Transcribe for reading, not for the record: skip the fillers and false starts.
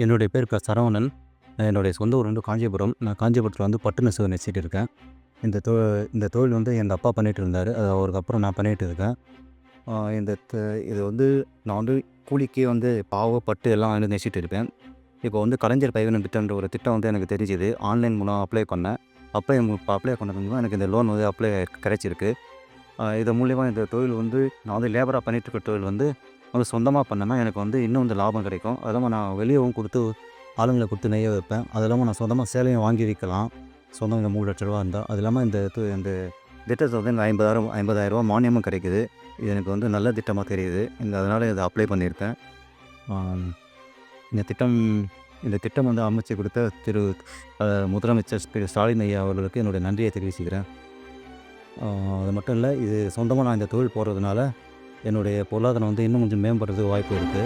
என்னுடைய பேர் சரவணன். என்னுடைய சொந்த ஊர் வந்து காஞ்சிபுரம். நான் காஞ்சிபுரத்தில வந்து பட்டு நெசவு நெசிச்சிட்டு இருக்கேன். இந்த தொ இந்த தொழில் வந்து எங்க அப்பா பண்ணிட்டு இருந்தாரு. அது அவருக்கு அப்புறம் நான் பண்ணிட்டு இருக்கேன். அ இந்த இது வந்து நான் வந்து கூலிக்கே வந்து பாவு, பட்டு எல்லாம் வந்து நெசிச்சிட்டு இருப்பேன். இப்போ வந்து கலைஞர் கைவினை திட்டம்ன்ற ஒரு திட்டம் வந்து எனக்கு தெரிஞ்சுது. ஆன்லைன் மூலம் அப்ளை பண்ணேன். அப்ளை பண்ணது மூலமா எனக்கு இந்த லோன் வந்து கிடைச்சிருக்கு. இது மூலியமா இந்த தொழில் வந்து நான் வந்து லேபரா பண்ணிட்டு இருக்க தொழில் வந்து சொந்தமா பண்ணேன்னா, எனக்கு வந்து இன்னும் வந்து லாபம் கிடைக்கும். அது இல்லாம நான் வெளியவும் குடுத்து ஆளுங்கள குடுத்து நெய்ய வைப்பேன். அது இல்லாம நான் சொந்தமா சேலையும் வாங்கி விக்கலாம். சொந்தம் இந்த ரூ. 3,00,000 இருந்தா. அது இல்லாம இந்த திட்டத்தில வந்து எனக்கு 50,000 மானியமும் கிடைக்குது. இது எனக்கு வந்து நல்ல திட்டமா தெரியுது. அதனால இத அப்ளை பண்ணியிருக்கேன். ஆ இந்த திட்டம் இந்த திட்டம் வந்து அமைச்சு கொடுத்த திரு அ முதலமைச்சர் திரு ஸ்டாலின் ஐயா அவர்களுக்கு என்னுடைய நன்றியை தெரிவிச்சுக்கிறேன். அது மட்டும் இல்ல, இது சொந்தமா நான் இந்த தொழில் போடுறதுனால, என்னுடைய பொருளாதாரம் வந்து இன்னும் கொஞ்சம் மேம்படுறதுக்கு வாய்ப்பு இருக்கு.